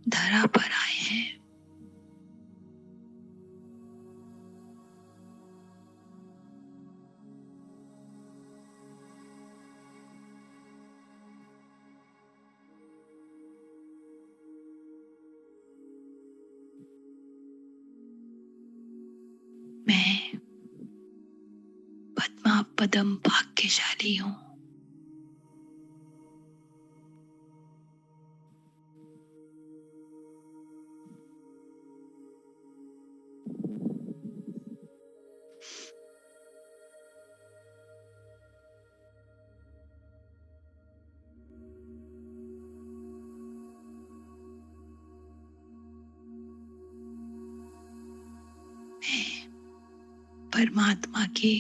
धरा पर आए हैं। मैं पद्मा पदम भाग्यशाली हूं। मैं परमात्मा के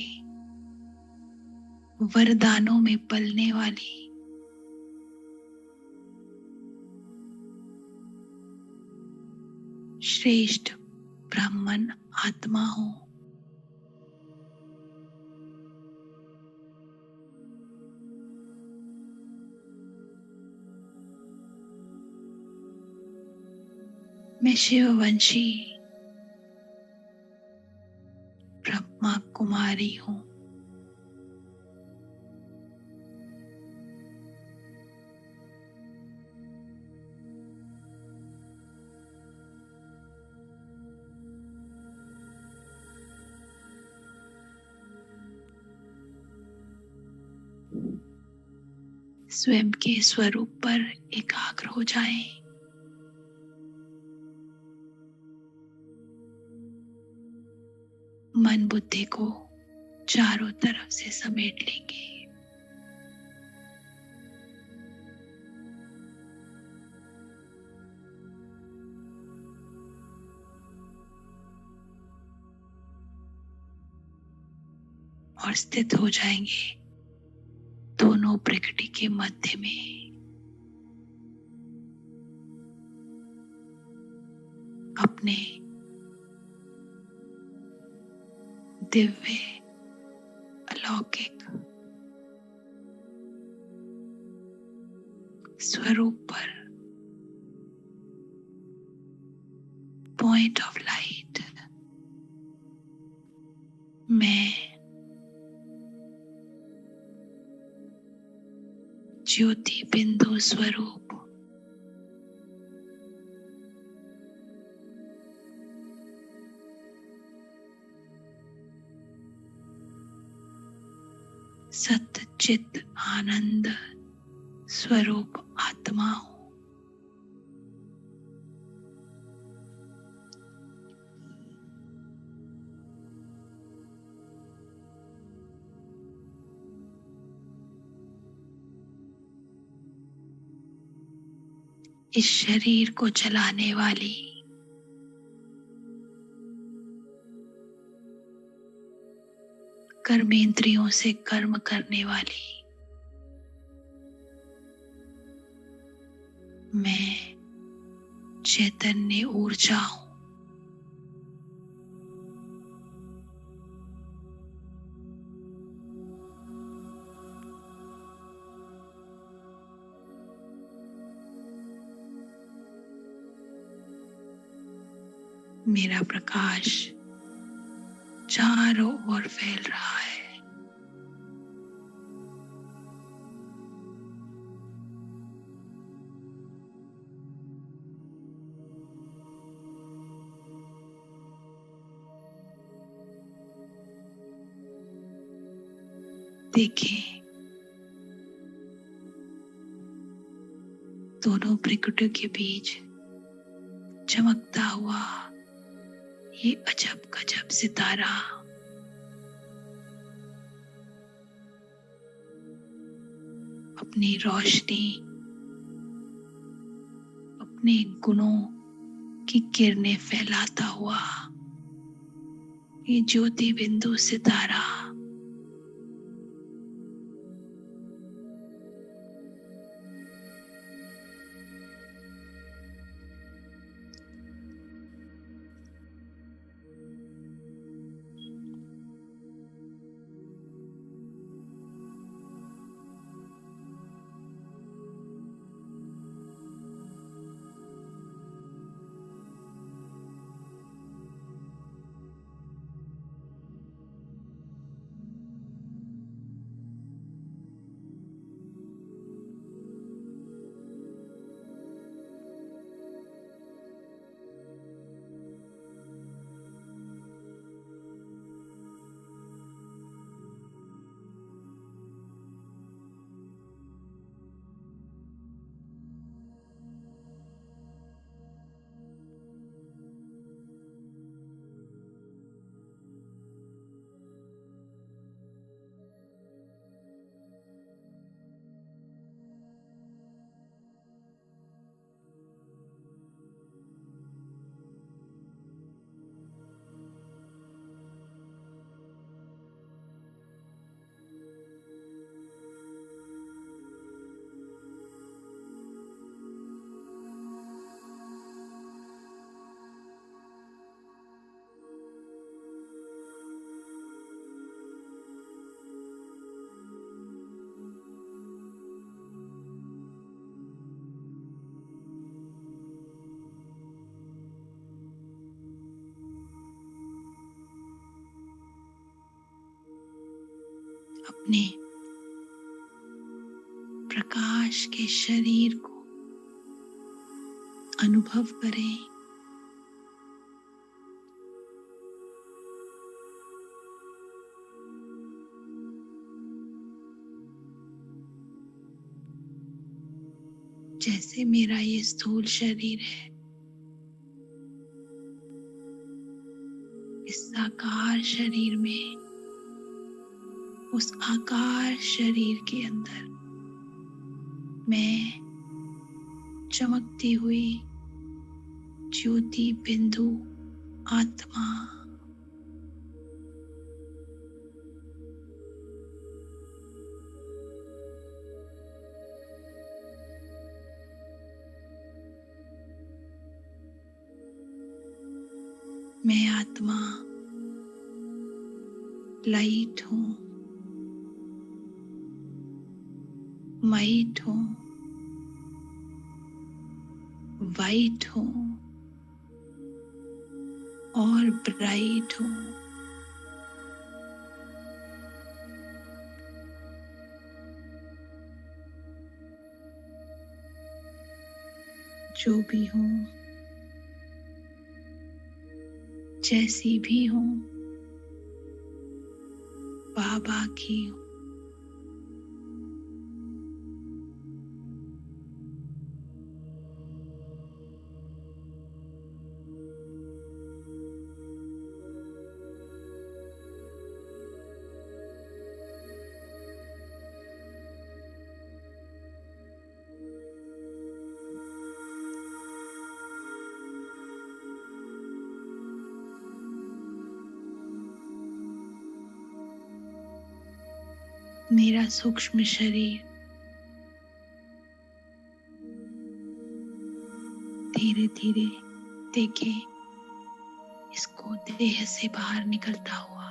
वरदानों में पलने वाली श्रेष्ठ ब्राह्मण आत्मा हूं। मैं शिववंशी ब्रह्मा कुमारी हूं। स्वयं के स्वरूप पर एकाग्र हो जाएं। मन बुद्धि को चारों तरफ से समेट लेंगे। और स्थित हो जाएंगे दोनों प्रकृति के मध्य में। अपने दिव्य अलौकिक स्वरूप पर, पॉइंट ऑफ लाइट, मैं ज्योति बिंदु स्वरूप सत्य चित आनंद स्वरूप आत्मा हूं। इस शरीर को चलाने वाली कर्मेंद्रियों से कर्म करने वाली मैं चैतन्य ऊर्जा हूं। मेरा प्रकाश चारों ओर फैल रहा है। देखें, दोनों प्रकृतियों के बीच चमकता हुआ ये अजब गजब सितारा अपनी रोशनी, अपने गुणों की किरणें फैलाता हुआ ये ज्योति बिंदु सितारा अपने प्रकाश के शरीर को अनुभव करें। जैसे मेरा ये स्थूल शरीर है, इस साकार शरीर में, उस आकार शरीर के अंदर मैं चमकती हुई ज्योति बिंदु आत्मा मैं आत्मा लाइट हूँ, माइट हूँ, वाइट हूँ और ब्राइट हूँ। जो भी हूँ, जैसी भी हूँ, बाबा की हूँ। मेरा सूक्ष्म शरीर धीरे धीरे देखें इसको देह से बाहर निकलता हुआ।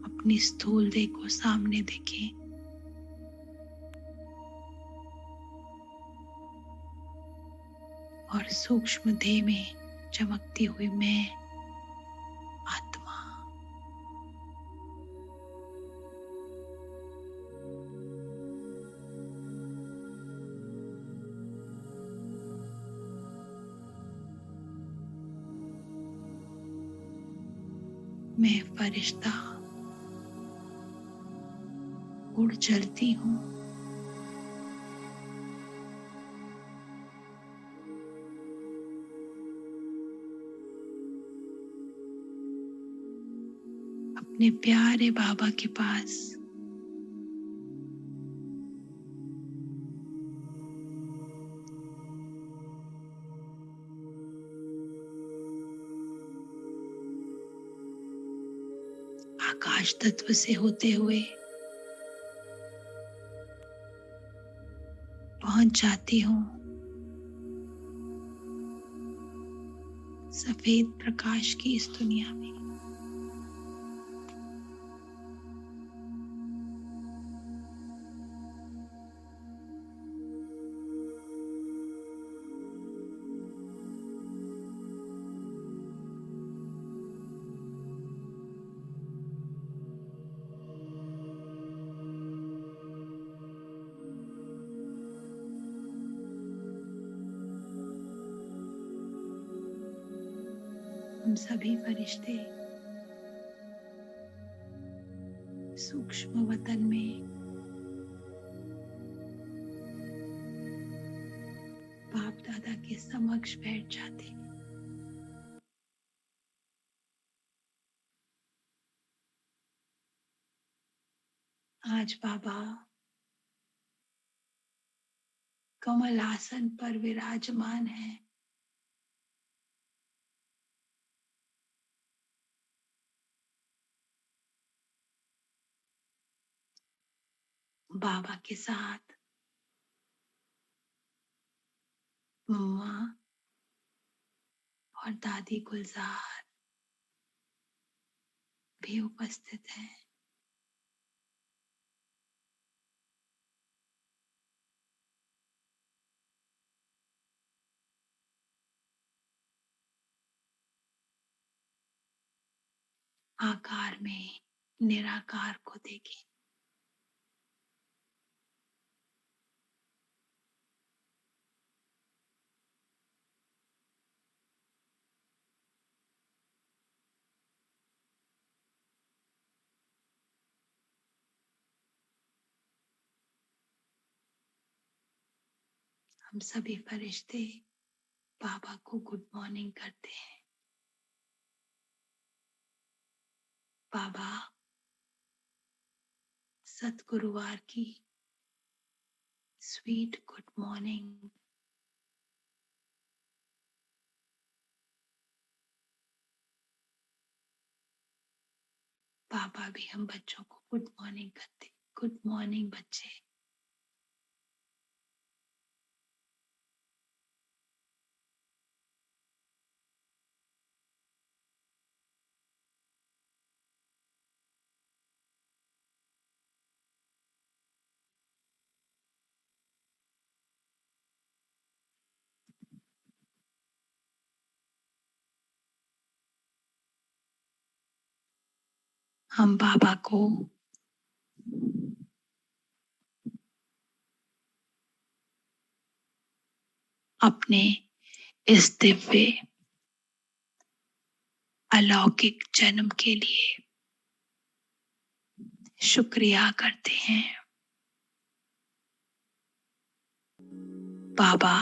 अपनी स्थूल देह को सामने देखें। और सूक्ष्म देह में चमकती हुई मैं आत्मा मैं फरिश्ता उड़ चलती हूँ। अपने प्यारे बाबा के पास आकाश तत्व से होते हुए पहुंच जाती हूँ सफेद प्रकाश की इस दुनिया में। हम सभी फरिश्ते सूक्ष्म वतन में बाप दादा के समक्ष बैठ जाते। आज बाबा कमल आसन पर विराजमान है। बाबा के साथ मम्मा और दादी गुलजार भी उपस्थित हैं। आकार में निराकार को देखें। हम सभी फरिश्ते बाबा को गुड मॉर्निंग करते हैं। बाबा, सतगुरुवार की स्वीट गुड मॉर्निंग। बाबा भी हम बच्चों को गुड मॉर्निंग करते। गुड मॉर्निंग बच्चे। हम बाबा को अपने इस दिव्य अलौकिक जन्म के लिए शुक्रिया करते हैं। बाबा,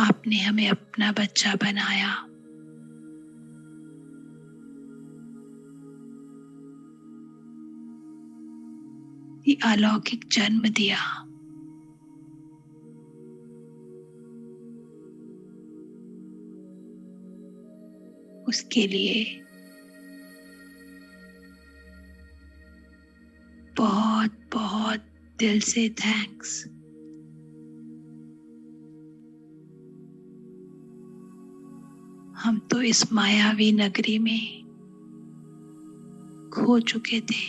आपने हमें अपना बच्चा बनाया। ये अलौकिक जन्म दिया। उसके लिए बहुत बहुत दिल से थैंक्स। हम तो इस मायावी नगरी में खो चुके थे,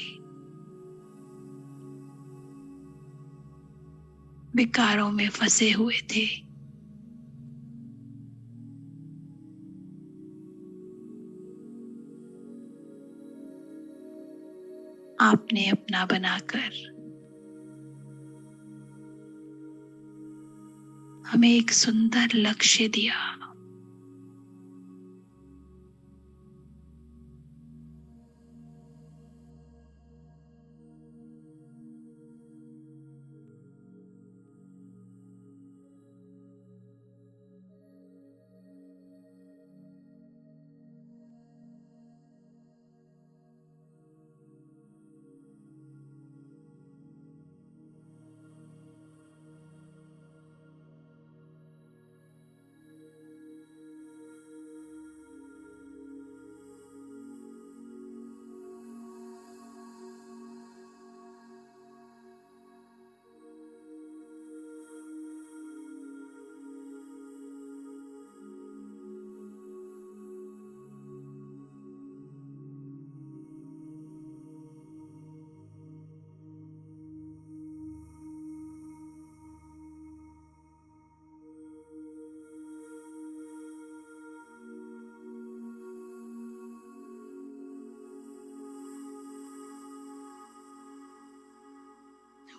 विकारों में फंसे हुए थे। आपने अपना बनाकर हमें एक सुंदर लक्ष्य दिया।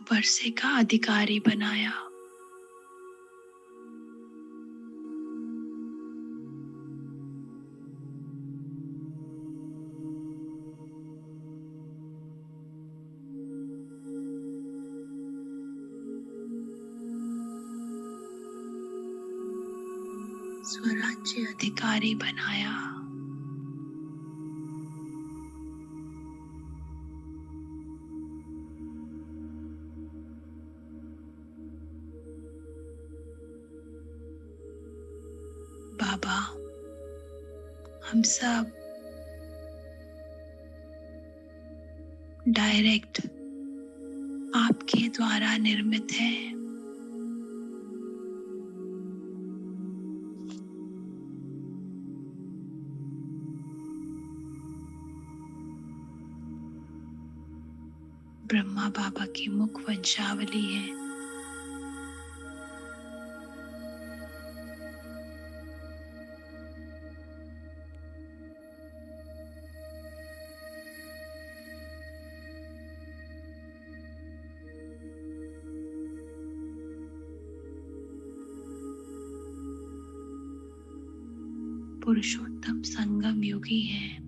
वर्षे का अधिकारी बनाया। स्वराज्य अधिकारी बनाया। बाबा, हम सब डायरेक्ट आपके द्वारा निर्मित हैं। ब्रह्मा बाबा की मुख वंशावली है। पुरुषोत्तम संगम योगी हैं।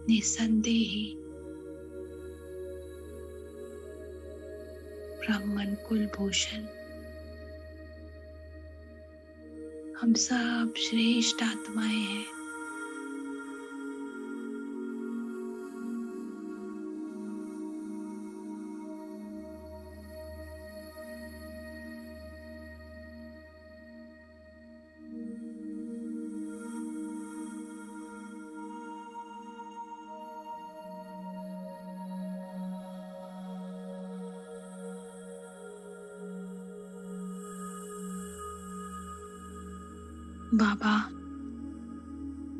निसंदेही ब्राह्मण कुलभूषण हम सब श्रेष्ठ आत्माएं हैं। बाबा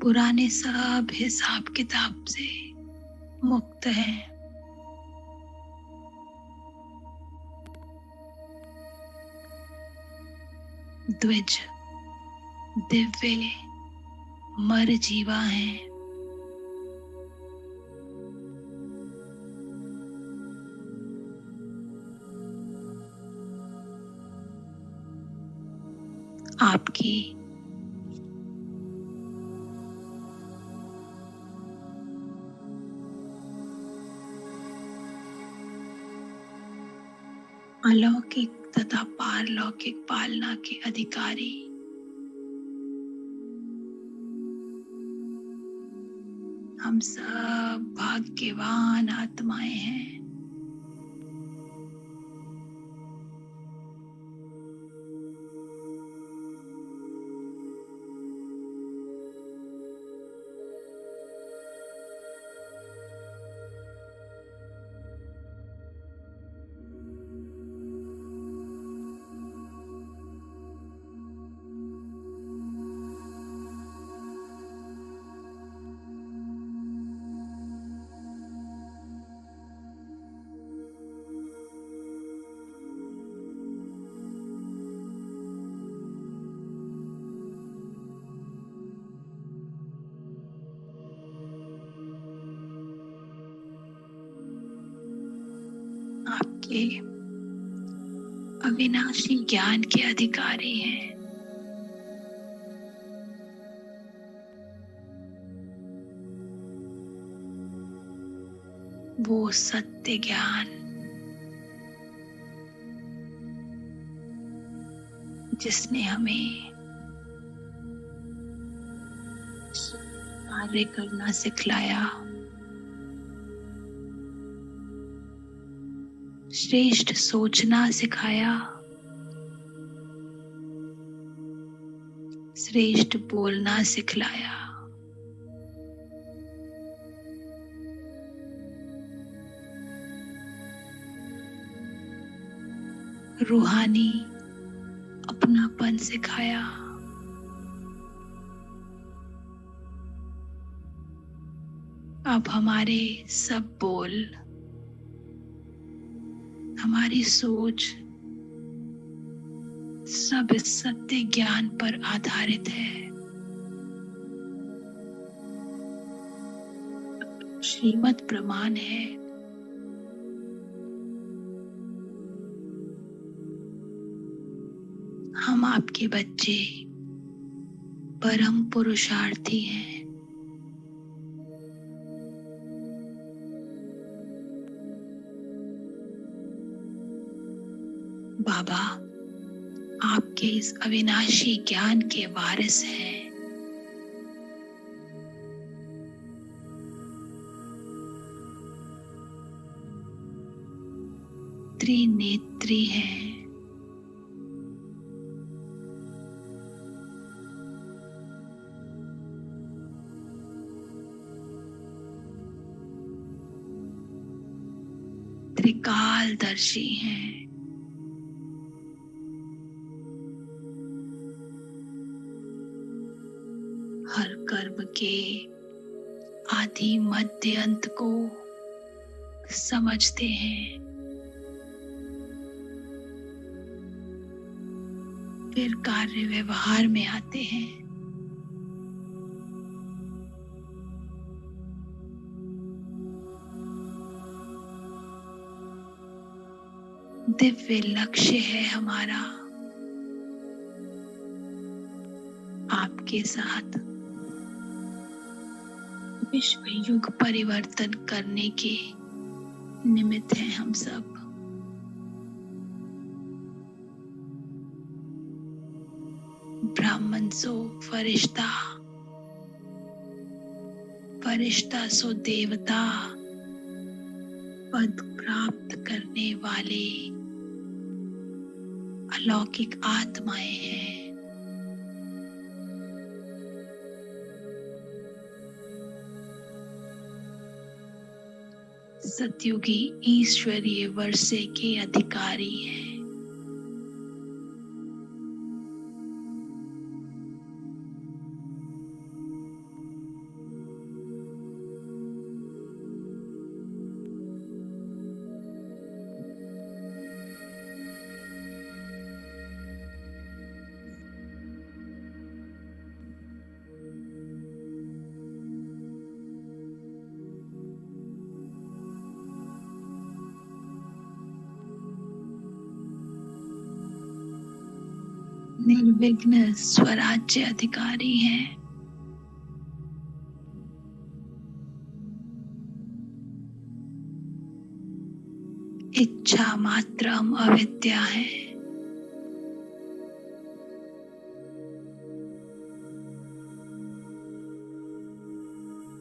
पुराने सब हिसाब किताब से मुक्त हैं। द्विज दिव्य मर जीवा हैं। आपकी अलौकिक तथा पारलौकिक पालना के अधिकारी हम सब भाग्यवान आत्माएं हैं। आपके अविनाशी ज्ञान के अधिकारी हैं। वो सत्य ज्ञान जिसने हमें कार्य करना सिखलाया, श्रेष्ठ सोचना सिखाया, श्रेष्ठ बोलना सिखलाया। रूहानी अपनापन सिखाया। अब हमारे सब बोल, हमारी सोच सब इस सत्य ज्ञान पर आधारित है। श्रीमद् प्रमाण है। हम आपके बच्चे परम पुरुषार्थी हैं। बाबा आपके इस अविनाशी ज्ञान के वारिस हैं। त्रिनेत्री हैं। त्रिकालदर्शी हैं। हर कर्म के आदि मध्य अंत को समझते हैं। फिर कार्य व्यवहार में आते हैं। दिव्य लक्ष्य है हमारा के साथ विश्व युग परिवर्तन करने के निमित्त हैं हम सब। ब्राह्मण सो फरिश्ता, फरिश्ता सो देवता पद प्राप्त करने वाले अलौकिक आत्माएं हैं। सतयुगी ईश्वरीय वर्षे के अधिकारी हैं। निर्विघ्न स्वराज्य अधिकारी हैं। इच्छा मात्रम अविद्या है।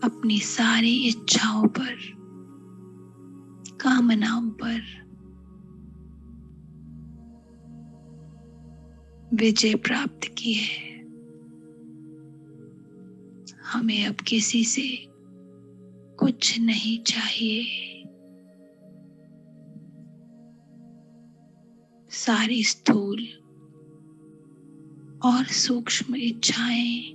अपनी सारी इच्छाओं पर, कामनाओं पर विजय प्राप्त की है। हमें अब किसी से कुछ नहीं चाहिए। सारी स्थूल और सूक्ष्म इच्छाएं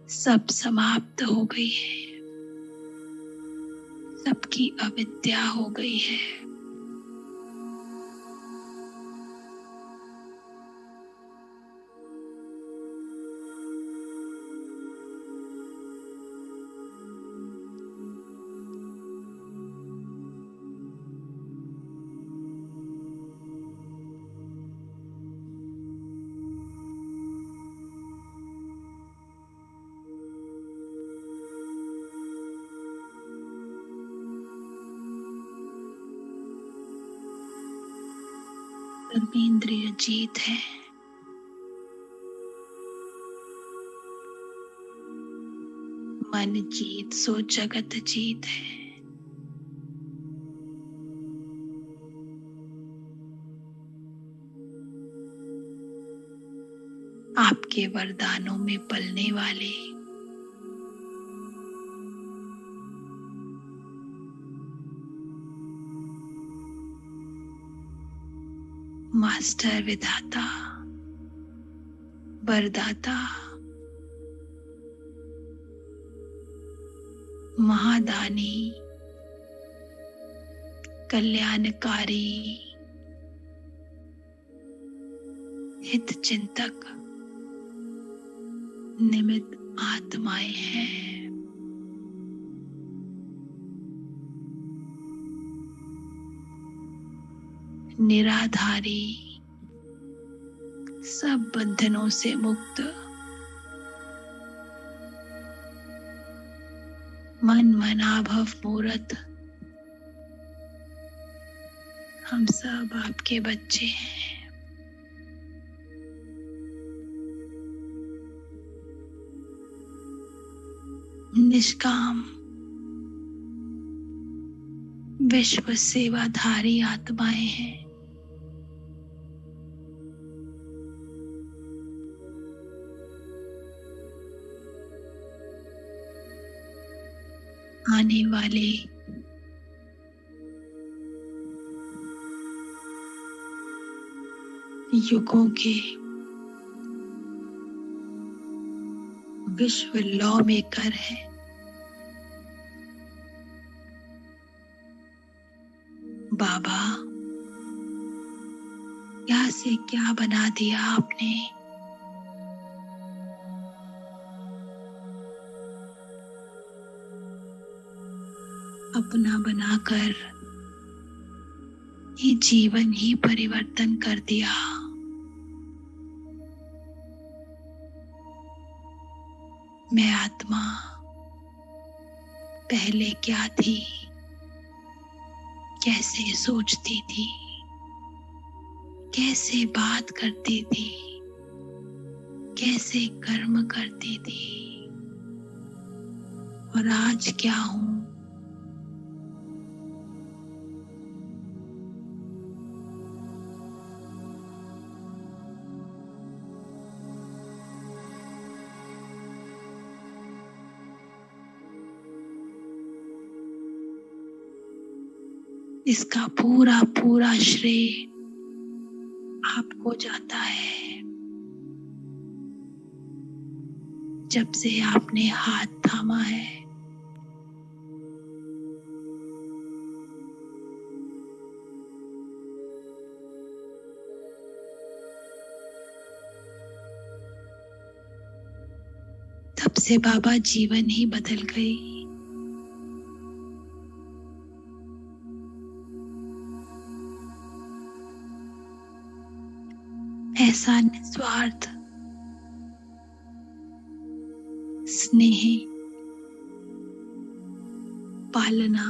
सब समाप्त हो गई है। सबकी अविद्या हो गई है। कर्मेंद्रिय जीत है। मन जीत सो जगत जीत है। आपके वरदानों में पलने वाले मास्टर विधाता, वरदाता, महादानी, कल्याणकारी, हित चिंतक, निमित्त आत्माएं हैं। निराधारी, सब बंधनों से मुक्त, मन मनाभव मूरत, हम सब आपके बच्चे हैं। निष्काम, विश्व सेवाधारी आत्माएं हैं। आने वाले युगों के विश्व लॉ मेकर है। बाबा, क्या से क्या बना दिया आपने। अपना बनाकर ये जीवन ही परिवर्तन कर दिया। मैं आत्मा पहले क्या थी, कैसे सोचती थी, कैसे बात करती थी, कैसे कर्म करती थी, और आज क्या हूं। इसका पूरा पूरा श्रेय आपको जाता है। जब से आपने हाथ थामा है, तब से बाबा जीवन ही बदल गई। ऐसा निस्वार्थ स्नेह, पालना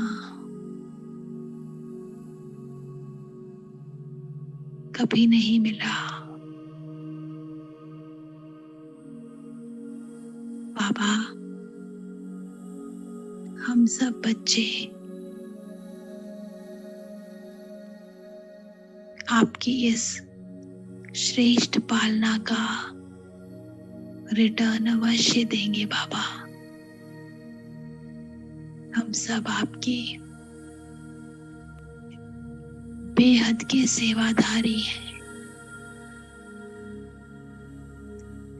कभी नहीं मिला। बाबा, हम सब बच्चे आपकी इस श्रेष्ठ पालना का रिटर्न अवश्य देंगे बाबा। हम सब आपके बेहद के सेवाधारी हैं।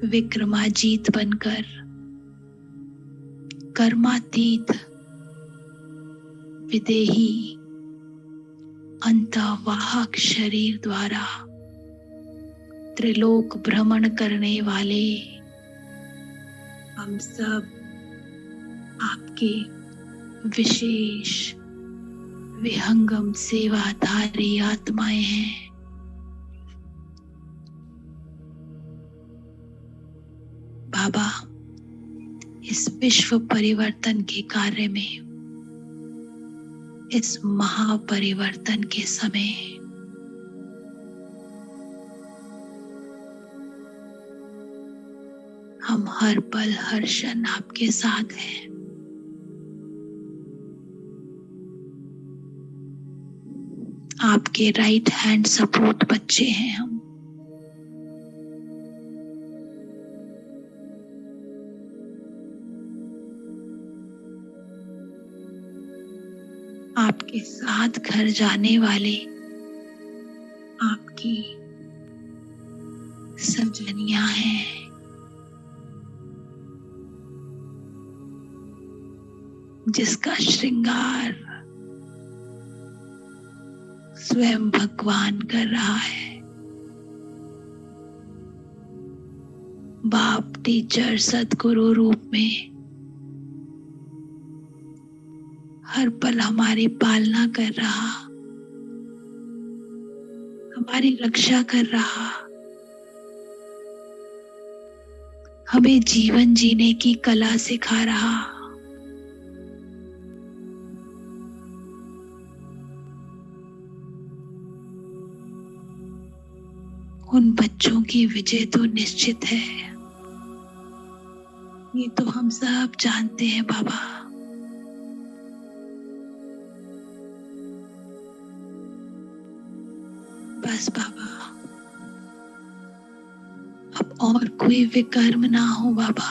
विक्रमाजीत बनकर कर्मातीत विदेही अंतवाहक शरीर द्वारा त्रिलोक भ्रमण करने वाले हम सब आपके विशेष विहंगम सेवाधारी आत्माएं हैं। बाबा, इस विश्व परिवर्तन के कार्य में, इस महापरिवर्तन के समय हम हर पल हर क्षण आपके साथ हैं। आपके राइट हैंड सपोर्ट बच्चे हैं हम। आपके साथ घर जाने वाले आपकी सजनियां हैं। जिसका श्रृंगार स्वयं भगवान कर रहा है। बाप, टीचर, सद्गुरु रूप में हर पल हमारी पालना कर रहा, हमारी रक्षा कर रहा, हमें जीवन जीने की कला सिखा रहा। उन बच्चों की विजय तो निश्चित है, ये तो हम सब जानते हैं बाबा। बस बाबा, अब और कोई विकर्म ना हो बाबा।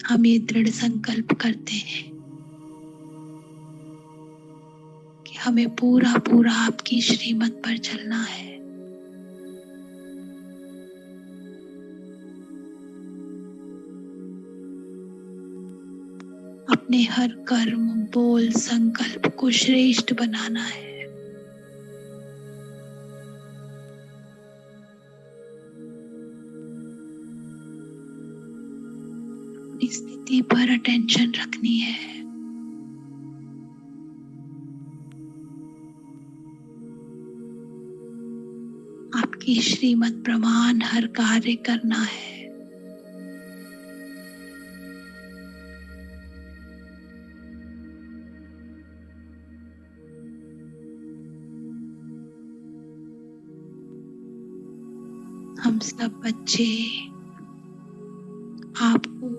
हम ये दृढ़ संकल्प करते हैं कि हमें पूरा पूरा आपकी श्रीमत पर चलना है। अपने हर कर्म, बोल, संकल्प को श्रेष्ठ बनाना है। अपनी स्थिति पर अटेंशन रखनी है। आपकी श्रीमत प्रमाण हर कार्य करना है। हम सब बच्चे आपको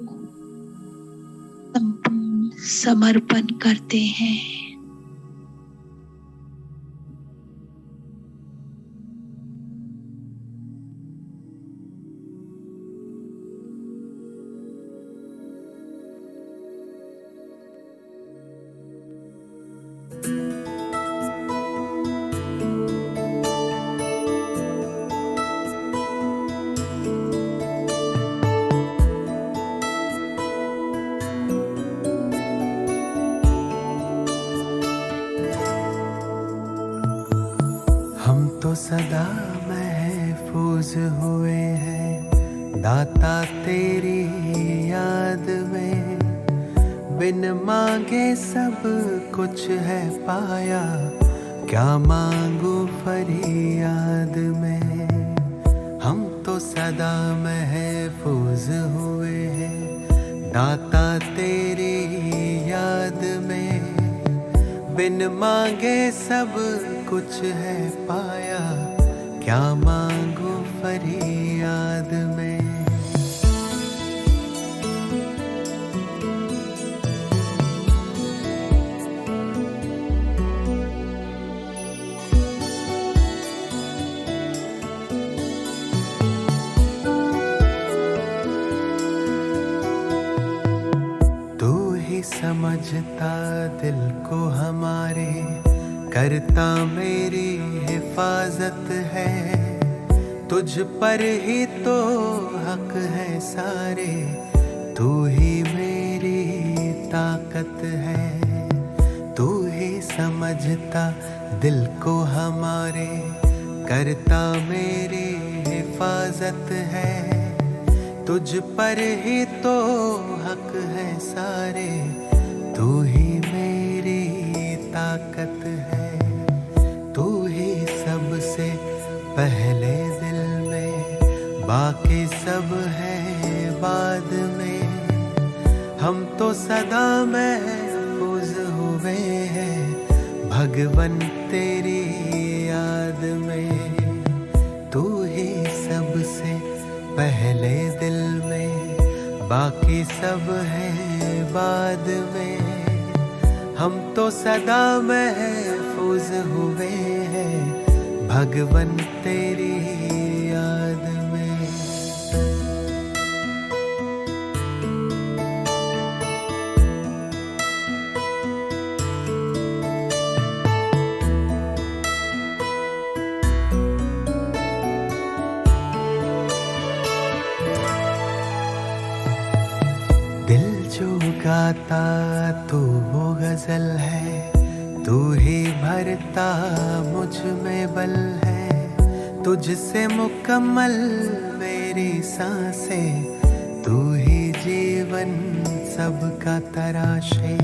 संपूर्ण समर्पण करते हैं। हम तो सदा महफूज हुए हैं दाता तेरी याद में, बिन मांगे सब कुछ है पाया, क्या मांगू फरियाद में। हम तो सदा महफूज हुए हैं दाता तेरी याद में, बिन मांगे सब कुछ है पाया, क्या मांगू फरियाद में। तू ही समझता दिल को हमारे, करता मेरी हिफाजत है, तुझ पर ही तो हक है सारे, तू ही मेरी ताकत है। तू ही समझता दिल को हमारे, करता मेरी हिफाजत है, तुझ पर ही तो हक है सारे, तू ही मेरी ताकत है। तू ही सबसे पहले दिल में, बाकी सब है बाद में। हम तो सदा महफूज हुए हैं भगवन तेरी याद में। तू ही सबसे पहले दिल में, बाकी सब है बाद में। हम तो सदा महफूज हुए हैं भगवन तेरी याद में। दिल जो गाता तू वो गजल है, तू ही भरता मुझ में बल है, तुझसे मुकम्मल मेरी सांसें, तू ही जीवन सबका तराशे।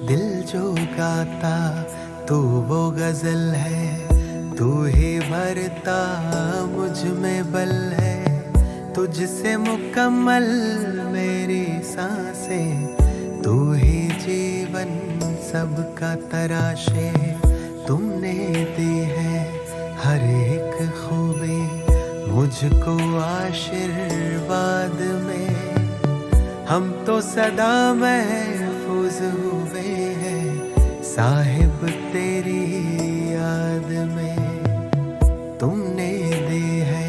दिल जो गाता तू वो गजल है, तू ही भरता मुझ में बल है, तुझसे मुकम्मल मेरी सांसें, तू ही जीवन सबका तराशे। तुमने दी है हर एक खूबी मुझको आशीर्वाद में। हम तो सदा महफूज हुए हैं साहिब तेरी याद में। तुमने दी है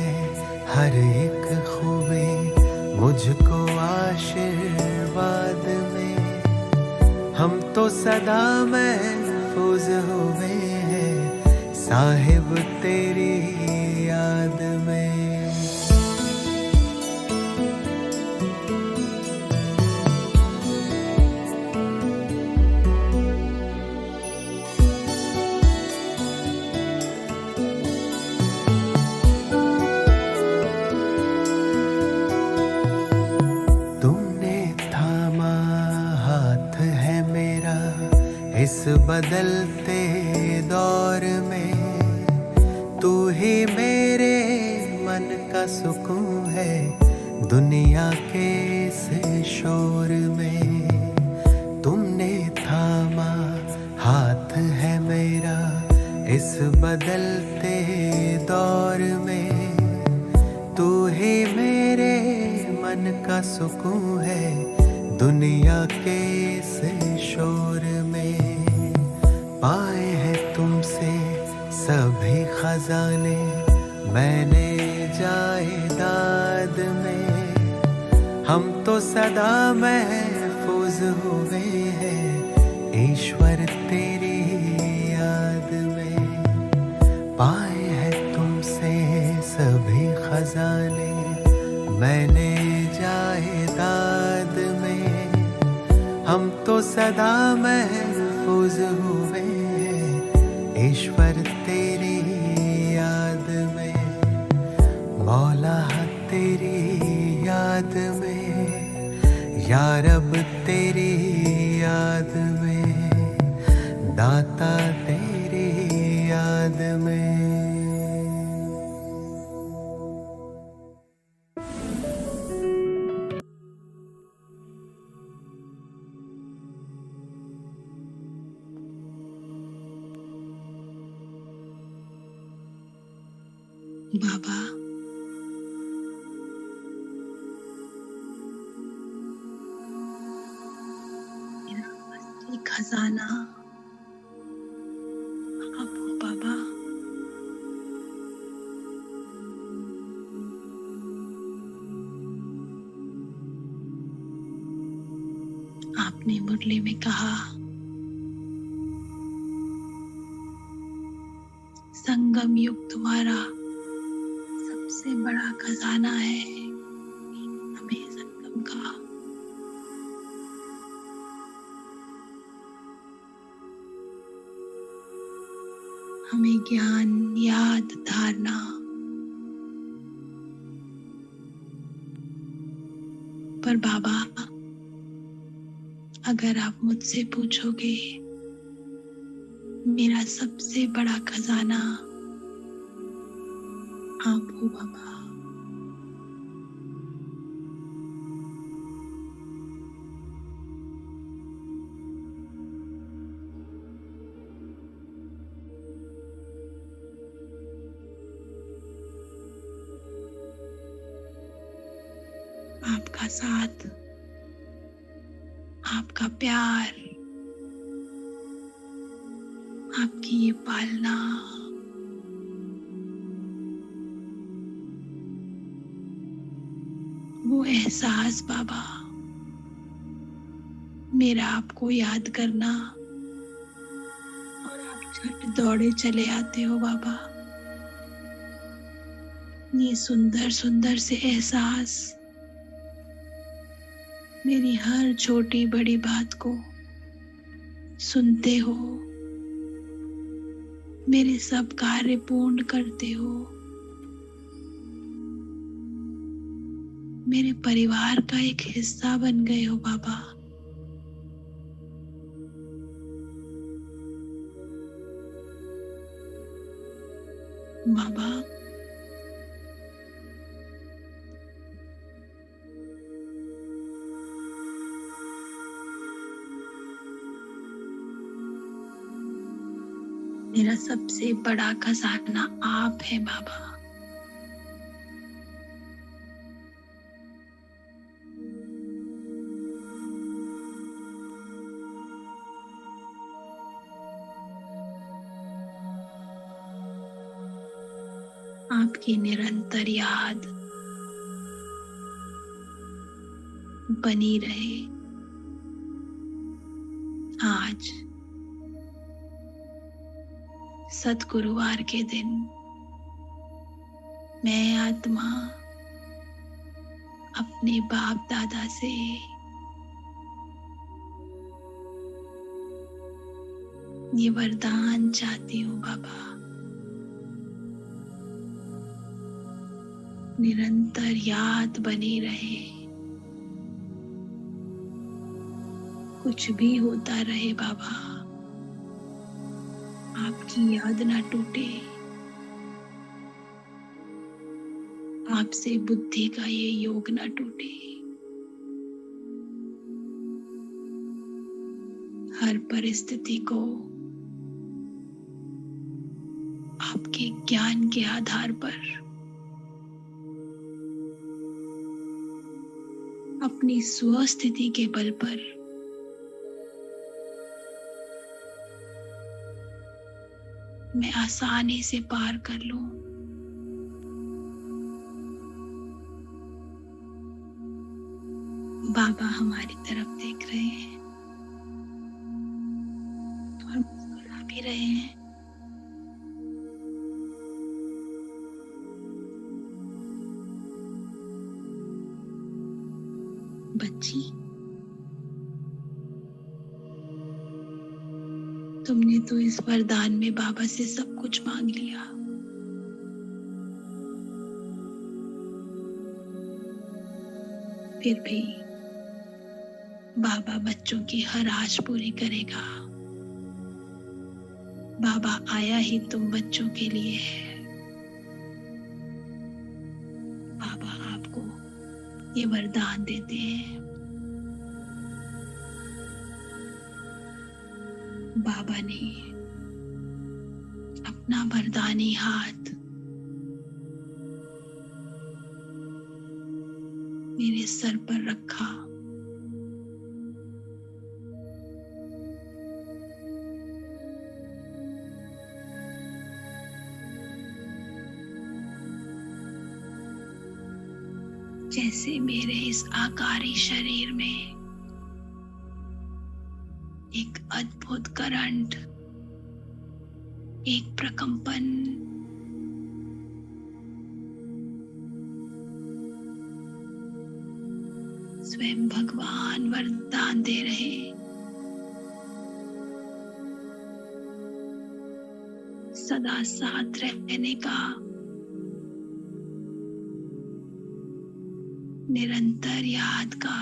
हर एक खूबी मुझको आशीर्वाद में। हम तो सदा महफूज हुए हैं साहिब तेरी याद में। इस बदलते दौर में तू ही मेरे मन का सुकून है, दुनिया के इस शोर में। तुमने थामा हाथ है मेरा इस बदलते दौर में, तू दुनिया के इस शोर में पाए हैं तुमसे सभी खजाने, मैंने जायदाद में हम तो सदा महफूज हुए हैं ईश्वर तेरी याद में। पाए हैं तुमसे सभी खजाने, मैंने जायदाद में हम तो सदा महफूज हुए हैं ईश्वर तेरी याद में। मौला तेरी याद में, या रब तेरी याद में, दाता तेरी याद में। बाबा, मेरा असली खजाना आप हो बाबा। आपने मुरली में कहा, संगम युग तुम्हारा सबसे बड़ा खजाना है। हमें संगम का हमें ज्ञान, याद, धारणा पर बाबा, अगर आप मुझसे पूछोगे, मेरा सबसे बड़ा खजाना आप हो बाबा। आपका साथ, आपका प्यार, आपकी ये पालना, वो एहसास बाबा, मेरा आपको याद करना और आप झट दौड़े चले आते हो बाबा, ये सुंदर सुंदर से एहसास मेरी हर छोटी बड़ी बात को सुनते हो, मेरे सब कार्य पूर्ण करते हो, मेरे परिवार का एक हिस्सा बन गए हो बाबा। बाबा, मेरा सबसे बड़ा खजाना आप है बाबा। आपकी निरंतर याद बनी रहे। आज सतगुरुवार के दिन मैं आत्मा अपने बाप दादा से ये वरदान चाहती हूँ बाबा, निरंतर याद बनी रहे, कुछ भी होता रहे बाबा, आपकी याद ना टूटे, आपसे बुद्धि का ये योग ना टूटे। हर परिस्थिति को आपके ज्ञान के आधार पर अपनी स्वस्थिति के बल पर मैं आसानी से पार कर लूं। बाबा हमारी तरफ देख रहे हैं और मुस्कुरा भी रहे हैं। बच्ची, तुमने तो इस वरदान में बाबा से सब कुछ मांग लिया। फिर भी बाबा बच्चों की हर आश पूरी करेगा। बाबा आया ही तुम बच्चों के लिए है। बाबा आपको ये वरदान देते हैं। बाबा ने अपना वरदानी हाथ मेरे सर पर रखा। जैसे मेरे इस आकारी शरीर में एक अद्भुत करंट, एक प्रकंपन, स्वयं भगवान वरदान दे रहे, सदा साथ रहने का, निरंतर याद का।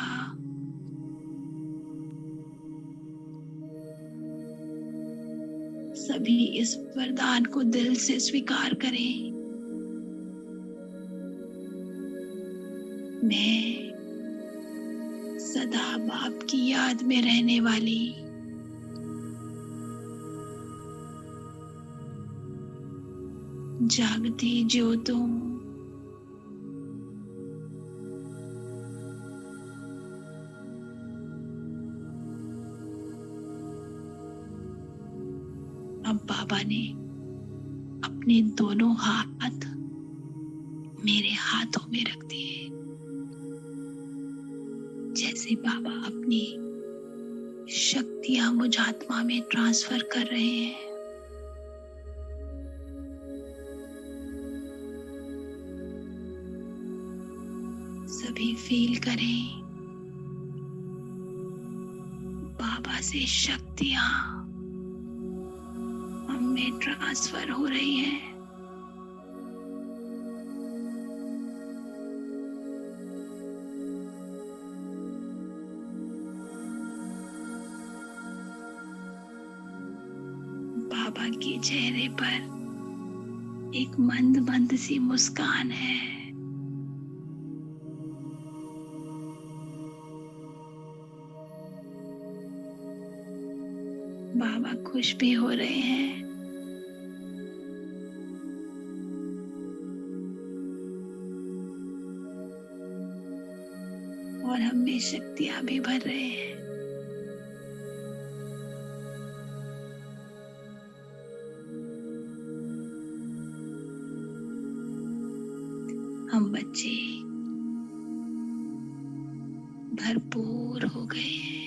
सभी इस वरदान को दिल से स्वीकार करें। मैं सदा बाप की याद में रहने वाली जागती ज्योत हूं। अब बाबा ने अपने दोनों हाथ मेरे हाथों में रख दिए। जैसे बाबा अपनी शक्तियां मुझ आत्मा में ट्रांसफर कर रहे हैं। सभी फील करें, बाबा से शक्तियां हम में ट्रांसफर हो रही हैं। बाबा के चेहरे पर एक मंद मंद सी मुस्कान है। बाबा खुश भी हो रहे हैं। और हम में शक्तियां भी भर रहे हैं। हम बच्चे भरपूर हो गए हैं।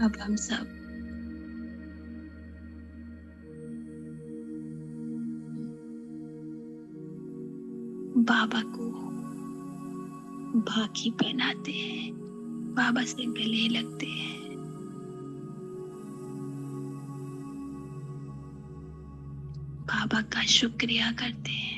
अब हम सब बाबा को भाकी पहनाते हैं, बाबा से गले लगते हैं। बाबा का शुक्रिया करते हैं।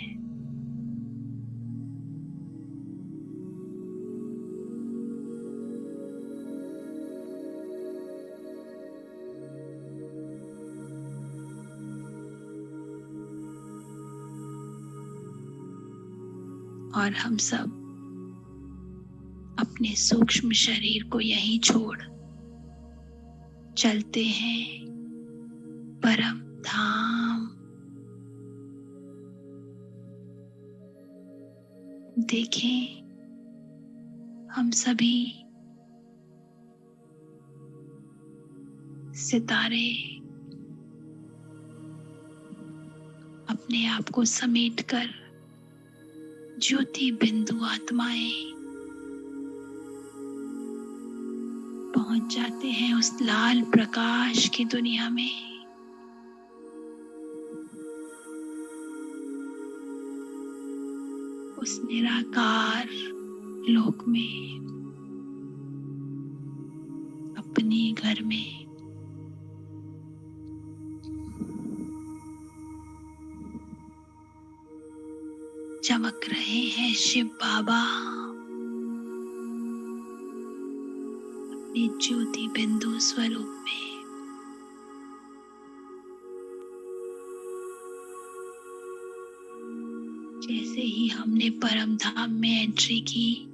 और हम सब अपने सूक्ष्म शरीर को यहीं छोड़ चलते हैं परम धाम। देखें, हम सभी सितारे अपने आप को समेटकर ज्योति बिंदु आत्माएं पहुंच जाते हैं उस लाल प्रकाश की दुनिया में। उस निराकार लोक में, अपने घर में। चमक रहे हैं शिव बाबा अपने ज्योति बिंदु स्वरूप में। जैसे ही हमने परम धाम में एंट्री की,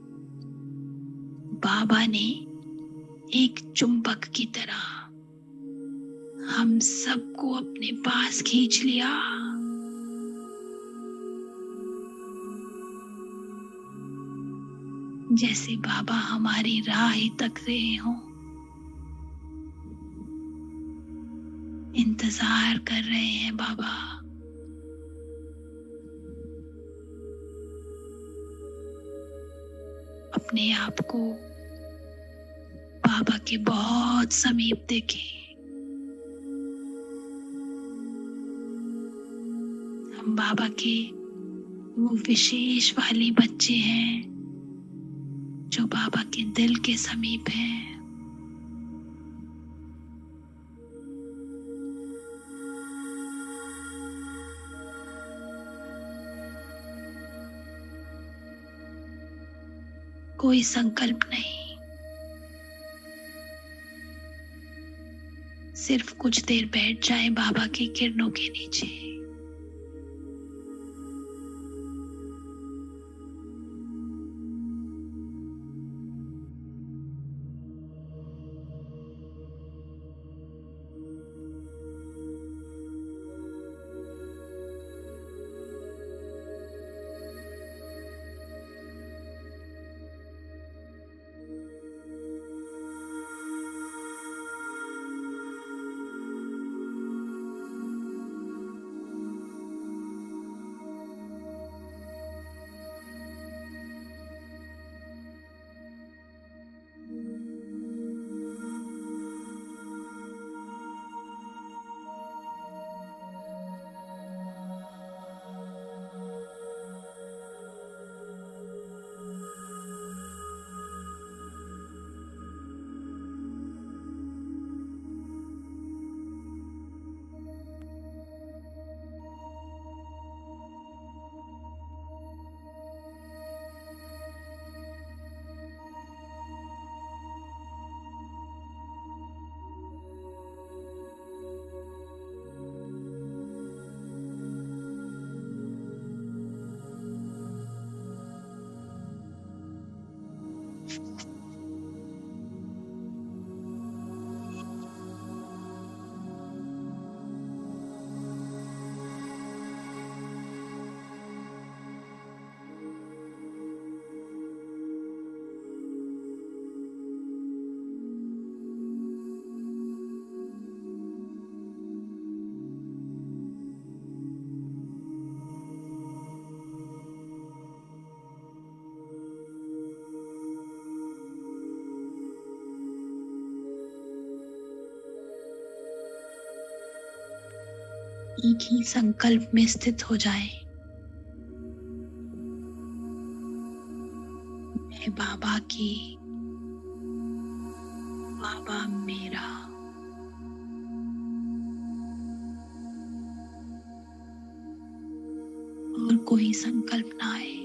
बाबा ने एक चुंबक की तरह हम सबको अपने पास खींच लिया। जैसे बाबा हमारी राह ही तक रहे हों, इंतजार कर रहे हैं बाबा। अपने आप को बाबा के बहुत समीप देखें। हम बाबा के वो विशेष वाले बच्चे हैं जो बाबा के दिल के समीप हैं। कोई संकल्प नहीं, सिर्फ कुछ देर बैठ जाए बाबा की किरणों के नीचे। एक ही संकल्प में स्थित हो जाए। मैं बाबा की, बाबा मेरा। और कोई संकल्प ना आए।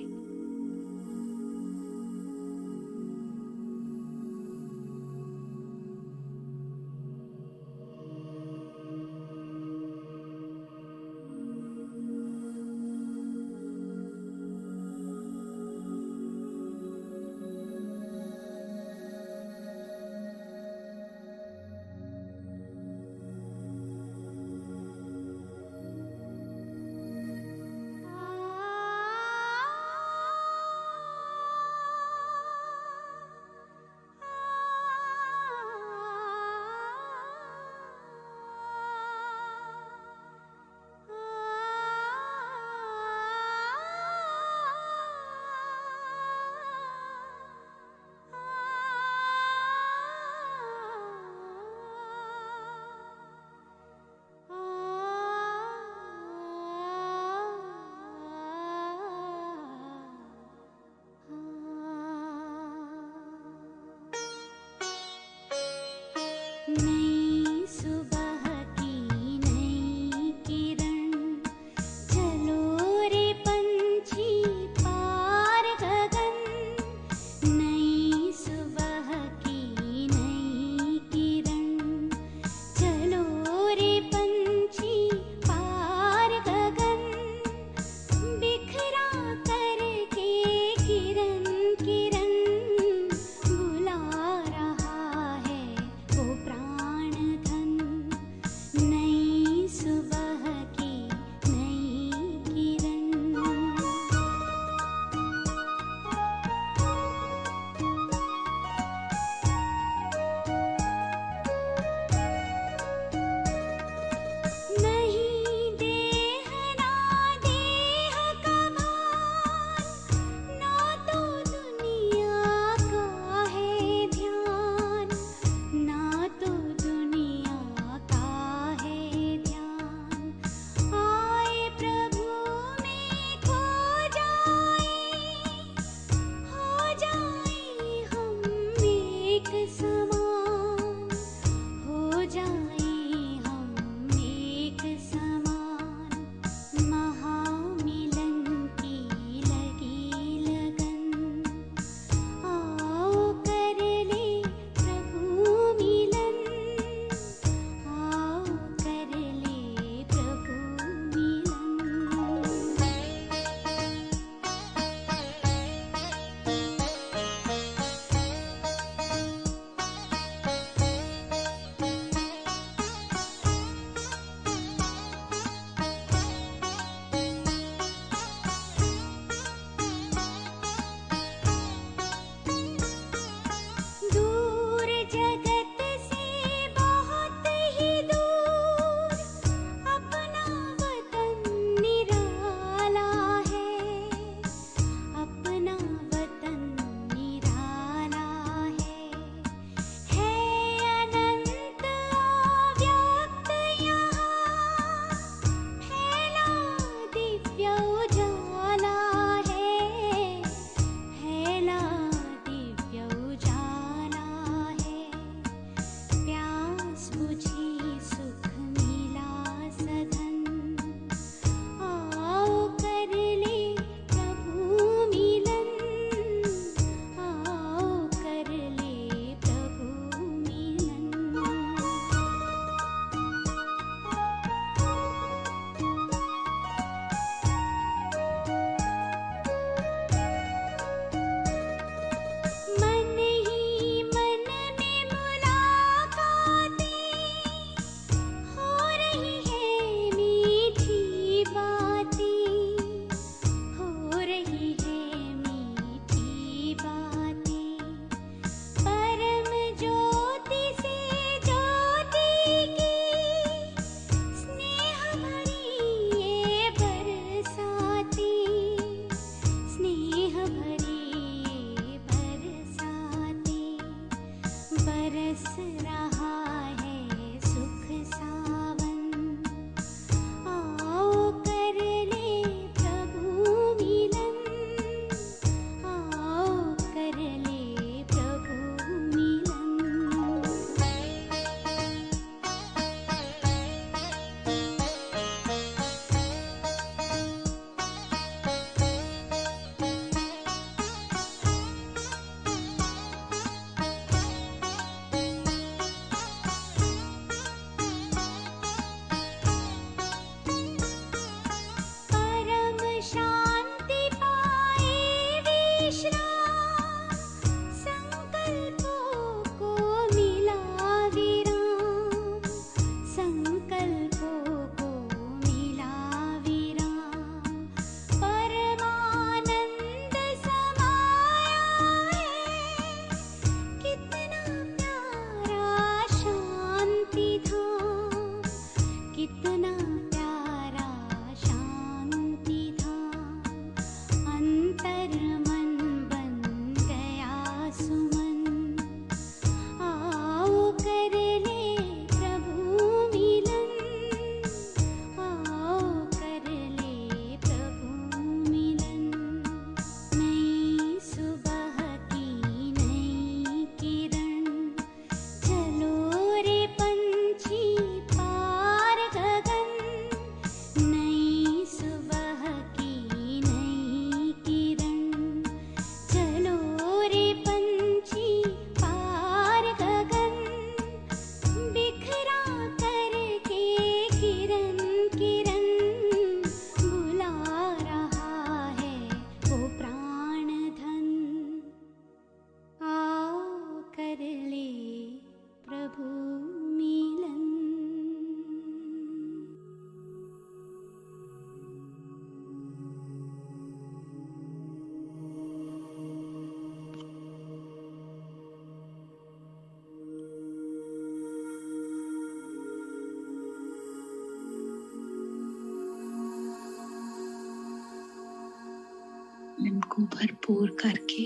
स्वयं को भरपूर करके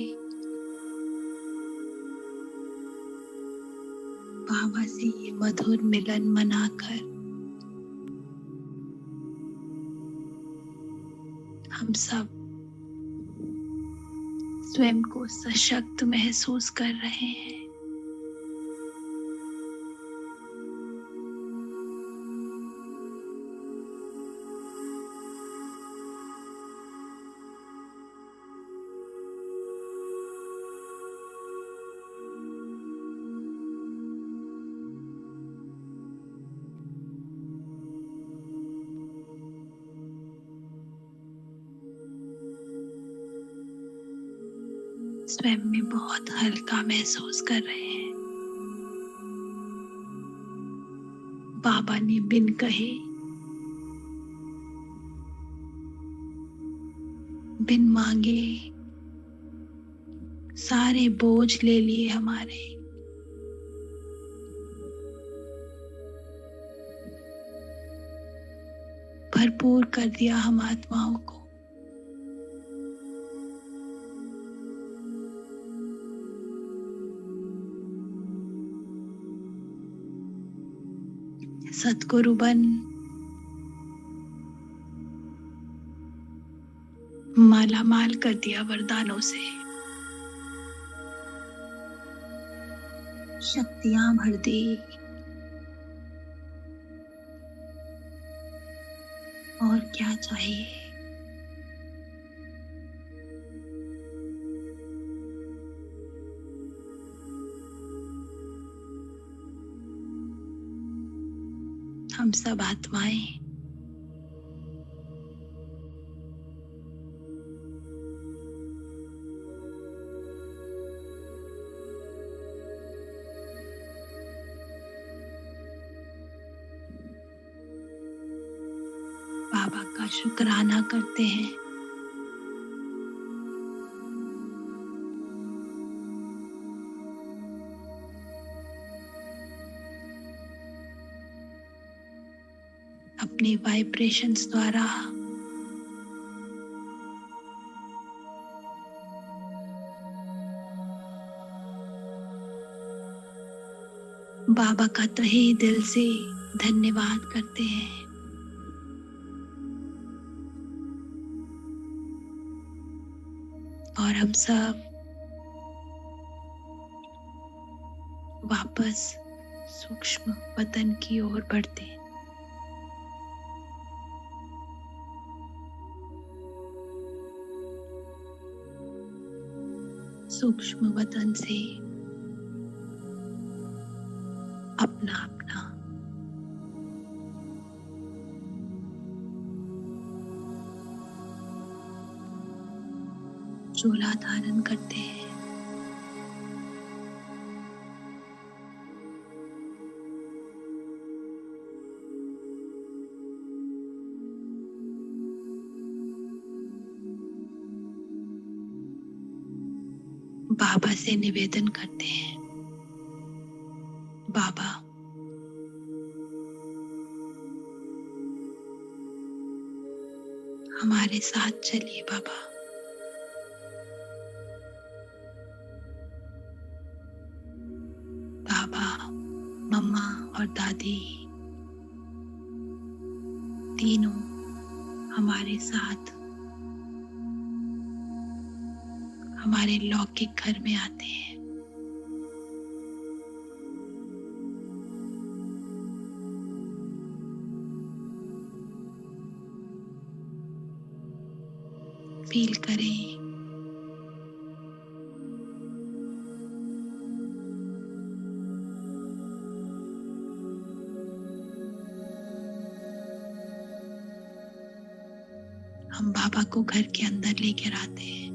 बाबा से ये मधुर मिलन मनाकर हम सब स्वयं को सशक्त महसूस कर रहे हैं। स्वयं में बहुत हल्का महसूस कर रहे हैं। बाबा ने बिन कहे, बिन मांगे सारे बोझ ले लिए हमारे। भरपूर कर दिया हम आत्माओं को। सतगुरु बन माला माल कर दिया वरदानों से। शक्तियां भर दी। और क्या चाहिए। हम सब आत्माएं बाबा का शुक्राना करते हैं। अपने वाइब्रेशंस द्वारा बाबा का तहे दिल से धन्यवाद करते हैं। और हम सब वापस सूक्ष्म वतन की ओर बढ़ते हैं। सूक्ष्म वतन से अपना अपना चोला धारण करते हैं। बाबा से निवेदन करते हैं, बाबा हमारे साथ चलिए। बाबा बाबा मम्मा और दादी तीनों हमारे साथ हमारे लौकिक घर में आते हैं। फील करें हम बाबा को घर के अंदर लेकर आते हैं।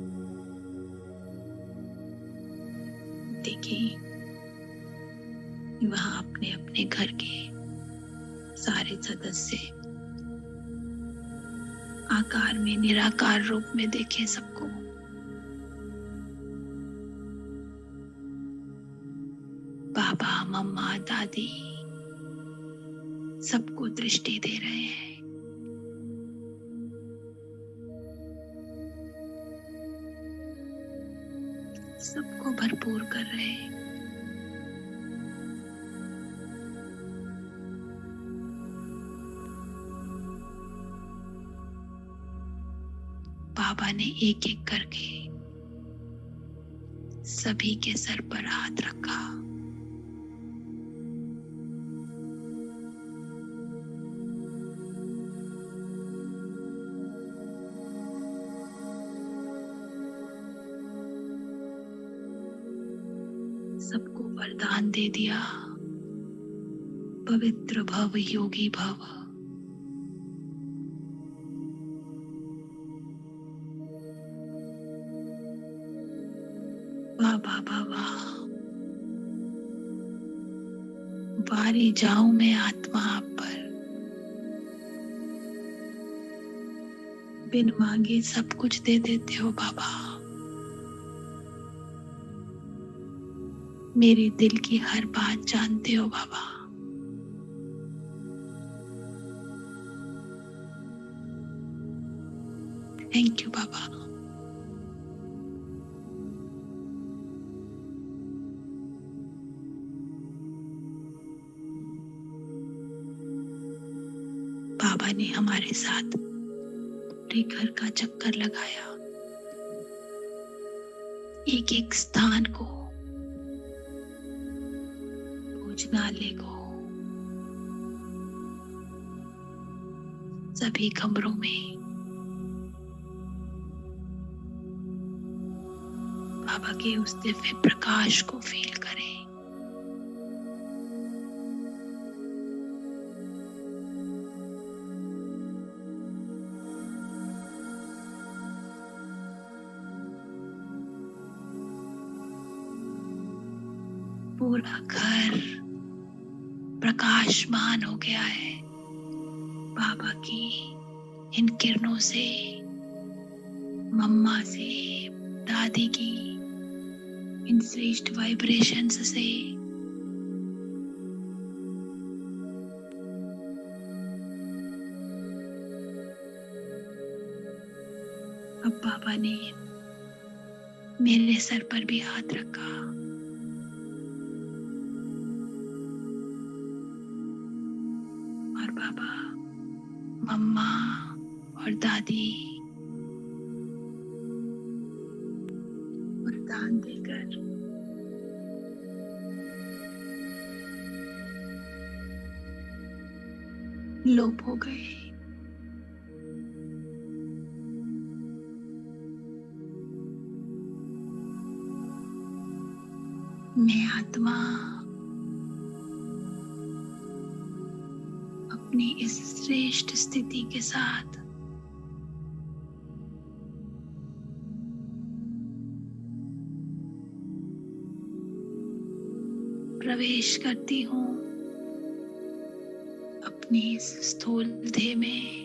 देखिए वहां अपने अपने घर के सारे सदस्य आकार में निराकार रूप में देखें सबको। बाबा मम्मा दादी सबको दृष्टि दे रहे हैं। सबको भरपूर कर रहे। बाबा ने एक एक करके सभी के सर पर हाथ रखा। सबको वरदान दे दिया, पवित्र भव, योगी भव। वाह बाबा वाह, वारी जाऊं मैं आत्मा आप पर, बिन मांगे सब कुछ दे देते हो बाबा। मेरे दिल की हर बात जानते हो बाबा। थैंक यू बाबा। बाबा ने हमारे साथ पूरे घर का चक्कर लगाया, एक एक स्थान को, भोजनालय को, सभी कमरों में बाबा के उस दिव्य प्रकाश को फील करें। पूरा घर प्रकाशमान हो गया है बाबा की इन किरणों से, मम्मा से, दादी की इन श्रेष्ठ वाइब्रेशंस से। अब बाबा ने मेरे सर पर भी हाथ रखा। और बाबा मम्मा और दादी वरदान देकर लोप हो गए। मैं आत्मा अपनी इस श्रेष्ठ स्थिति के साथ प्रवेश करती हूँ अपनी इस स्थूल देह में।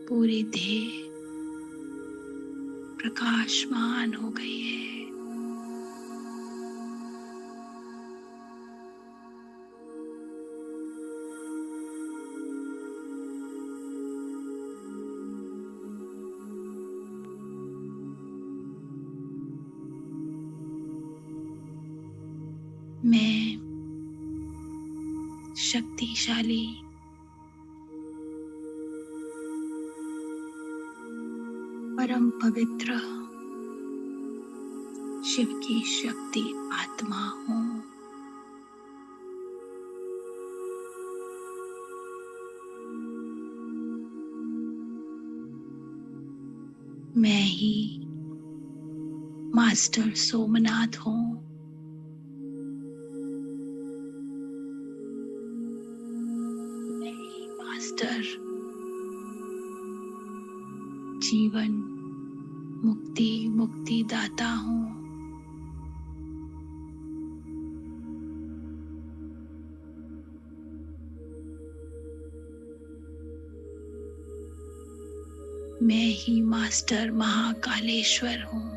पूरी देह प्रकाशमान हो गई है। मैं शक्तिशाली परम पवित्र शिव की शक्ति आत्मा हूँ। मैं ही मास्टर सोमनाथ हूँ। मैं ही मास्टर जीवन मुक्ति मुक्ति दाता हूँ। मैं ही मास्टर महाकालेश्वर हूँ।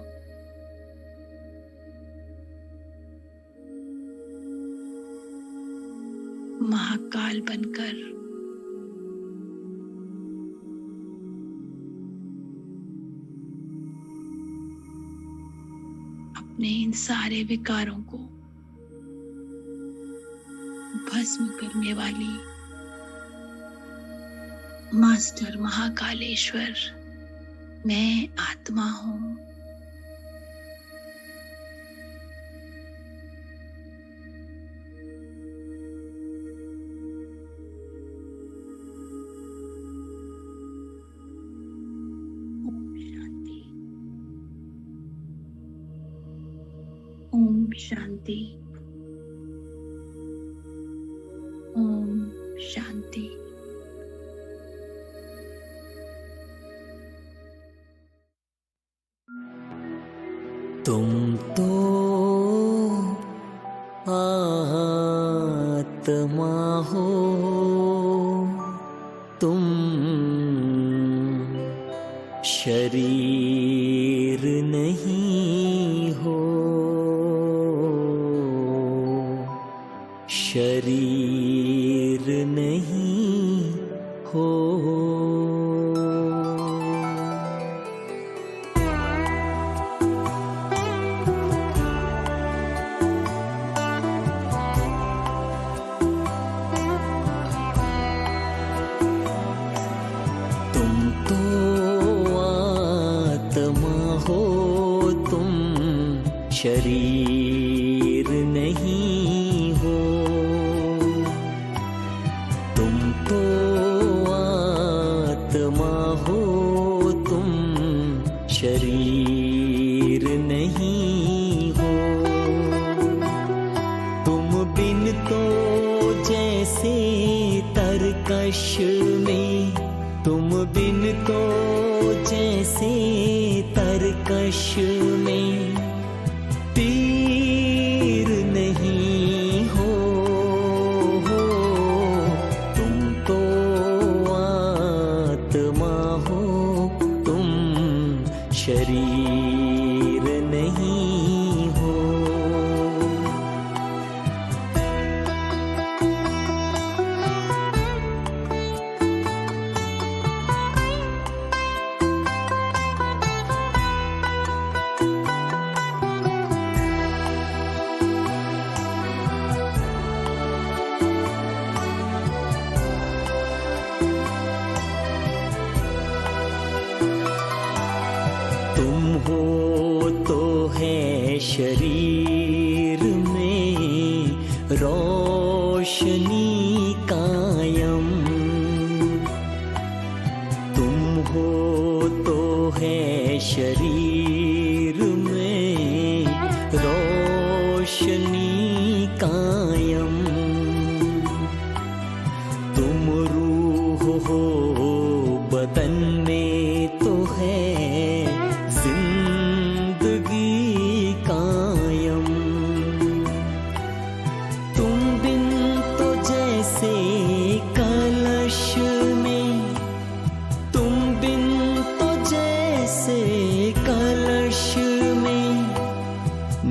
महाकाल बनकर अपने इन सारे विकारों को भस्म करने वाली मास्टर महाकालेश्वर मैं आत्मा हूँ। ओम शांति। ओम शांति। तुम तो आत्मा हो, तुम शरीर नहीं हो, शरीर नहीं हो। शरीर नहीं हो, तुम तो आत्मा हो, तुम शरीर नहीं हो। तुम बिन तो जैसे तरकश में, तुम बिन तो जैसे तरकश में तीर नहीं हो, तुम तो आत्मा हो, तुम शरीर नहीं हो। तुम हो तो है शरीर में रोशनी कायम, तुम हो तो है शरीर में रोशनी कायम। तुम रूह हो बदन में तो है जिंदगी कायम। तुम बिन तो जैसे कलश में, तुम बिन तो जैसे कलश में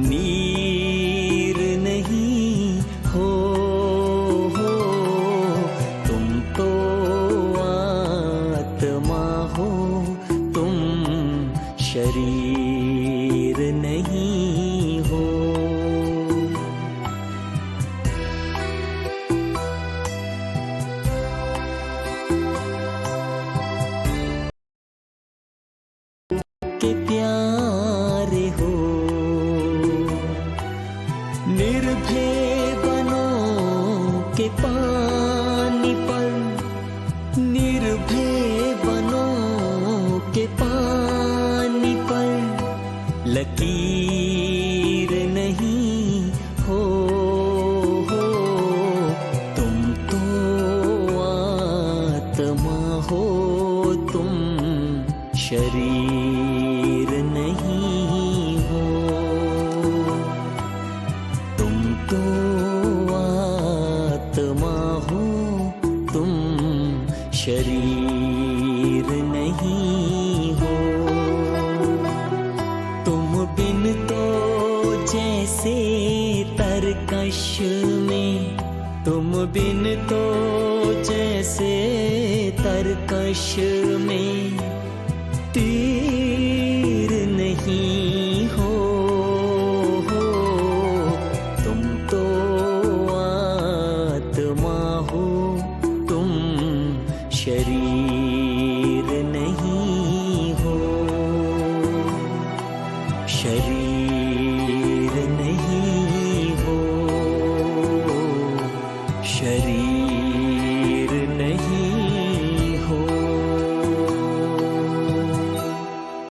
नीर नहीं हो, तुम तो आत्मा हो, तुम शरीर नहीं हो। के प्यारे हो, निर्भय बनो के पानी पर, निर्भय बनो के पानी पर लकीर नहीं हो, तुम तो आत्मा हो, तुम शरीर नहीं हो। तुम तो आत्मा हो, तुम शरीर नहीं हो। तुम बिन तो जैसे तरकश में, तुम बिन तो जैसे तरकश में तीर नहीं हो। तुम तो आत्मा हो, तुम शरीर